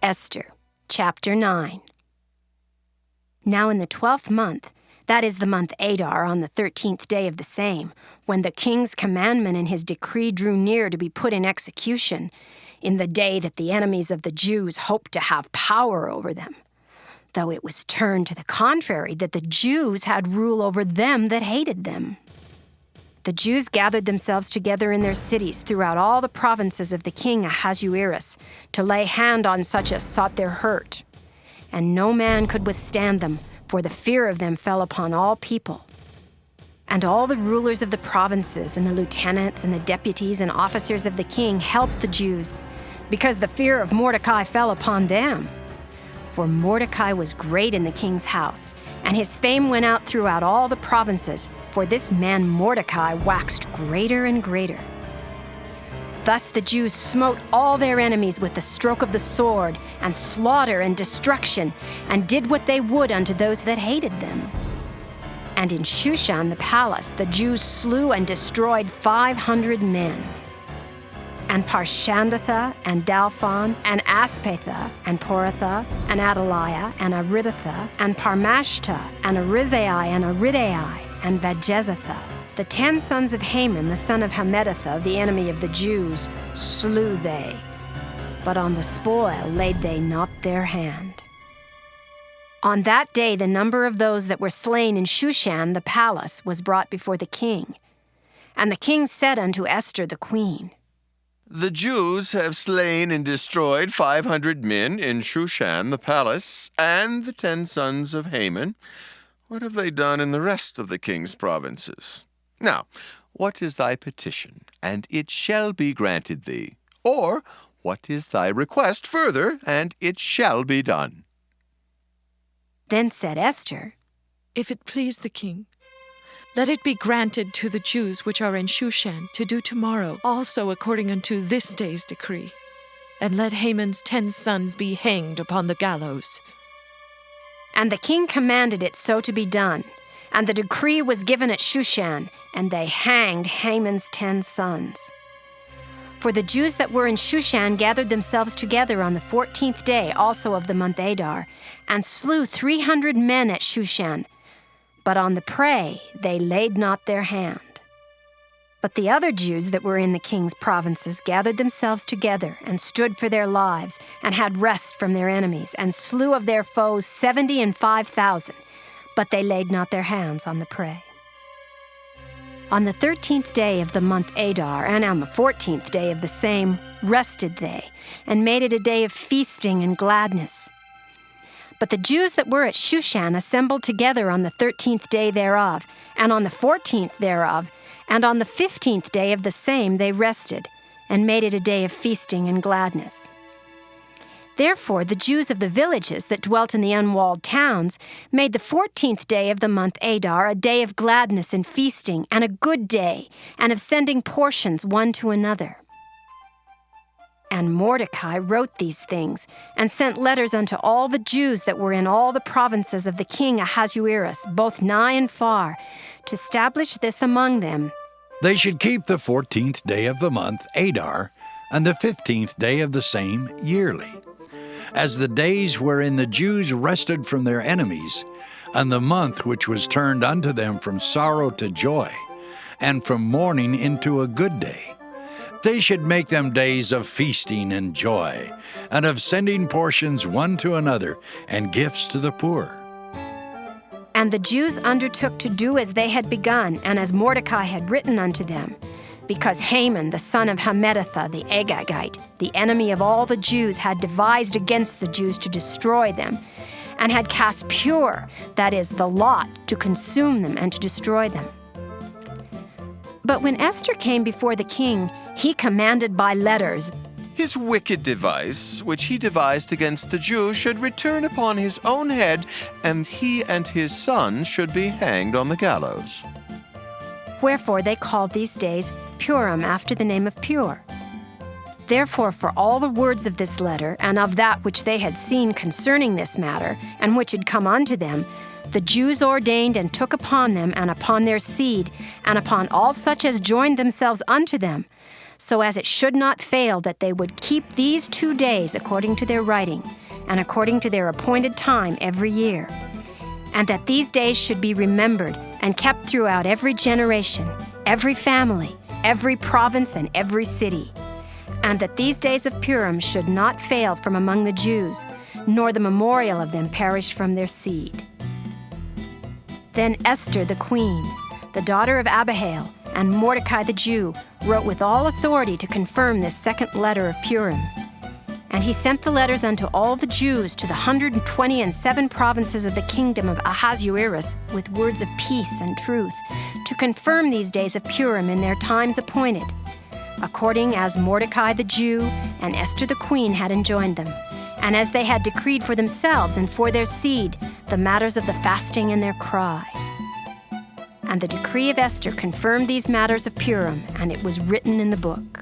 Esther, chapter 9. Now in the 12th month, that is the month Adar, on the 13th day of the same, when the king's commandment and his decree drew near to be put in execution, in the day that the enemies of the Jews hoped to have power over them, though it was turned to the contrary, that the Jews had rule over them that hated them. The Jews gathered themselves together in their cities throughout all the provinces of the king Ahasuerus to lay hand on such as sought their hurt. And no man could withstand them, for the fear of them fell upon all people. And all the rulers of the provinces and the lieutenants and the deputies and officers of the king helped the Jews, because the fear of Mordecai fell upon them. For Mordecai was great in the king's house, and his fame went out throughout all the provinces, for this man Mordecai waxed greater and greater. Thus the Jews smote all their enemies with the stroke of the sword, and slaughter and destruction, and did what they would unto those that hated them. And in Shushan the palace the Jews slew and destroyed 500 men. And Parshandatha, and Dalphon, and Aspatha, and Poratha, and Adaliah, and Aridatha, and Parmashta, and Arizai, and Aridai, and Vajezatha, the 10 sons of Haman, the son of Hammedatha, the enemy of the Jews, slew they. But on the spoil laid they not their hand. On that day the number of those that were slain in Shushan the palace was brought before the king. And the king said unto Esther the queen, The Jews have slain and destroyed 500 men in Shushan the palace, and the 10 sons of Haman. What have they done in the rest of the king's provinces? Now, what is thy petition, and it shall be granted thee? Or, what is thy request further, and it shall be done? Then said Esther, If it please the king, let it be granted to the Jews which are in Shushan to do tomorrow also according unto this day's decree, and let Haman's 10 sons be hanged upon the gallows. And the king commanded it so to be done, and the decree was given at Shushan, and they hanged Haman's 10 sons. For the Jews that were in Shushan gathered themselves together on the 14th day also of the month Adar, and slew 300 men at Shushan, but on the prey they laid not their hand. But the other Jews that were in the king's provinces gathered themselves together, and stood for their lives, and had rest from their enemies, and slew of their foes 75,000, but they laid not their hands on the prey. On the 13th day of the month Adar, and on the 14th day of the same, rested they, and made it a day of feasting and gladness. But the Jews that were at Shushan assembled together on the 13th day thereof, and on the 14th thereof, and on the 15th day of the same they rested, and made it a day of feasting and gladness. Therefore the Jews of the villages that dwelt in the unwalled towns made the 14th day of the month Adar a day of gladness and feasting, and a good day, and of sending portions one to another. And Mordecai wrote these things, and sent letters unto all the Jews that were in all the provinces of the king Ahasuerus, both nigh and far, to establish this among them. They should keep the 14th day of the month Adar, and the 15th day of the same yearly, as the days wherein the Jews rested from their enemies, and the month which was turned unto them from sorrow to joy, and from mourning into a good day. They should make them days of feasting and joy, and of sending portions one to another, and gifts to the poor. And the Jews undertook to do as they had begun, and as Mordecai had written unto them, because Haman, the son of Hammedatha, the Agagite, the enemy of all the Jews, had devised against the Jews to destroy them, and had cast pur, that is, the lot, to consume them and to destroy them. But when Esther came before the king, he commanded by letters, His wicked device, which he devised against the Jews, should return upon his own head, and he and his sons should be hanged on the gallows. Wherefore they called these days Purim, after the name of Pur. Therefore for all the words of this letter, and of that which they had seen concerning this matter, and which had come unto them, the Jews ordained and took upon them, and upon their seed, and upon all such as joined themselves unto them, so as it should not fail that they would keep these 2 days according to their writing, and according to their appointed time every year, and that these days should be remembered and kept throughout every generation, every family, every province, and every city, and that these days of Purim should not fail from among the Jews, nor the memorial of them perish from their seed. Then Esther the queen, the daughter of Abihail, and Mordecai the Jew wrote with all authority to confirm this second letter of Purim. And he sent the letters unto all the Jews to the 127 provinces of the kingdom of Ahasuerus with words of peace and truth, to confirm these days of Purim in their times appointed, according as Mordecai the Jew and Esther the queen had enjoined them, and as they had decreed for themselves and for their seed the matters of the fasting and their cry. And the decree of Esther confirmed these matters of Purim, and it was written in the book.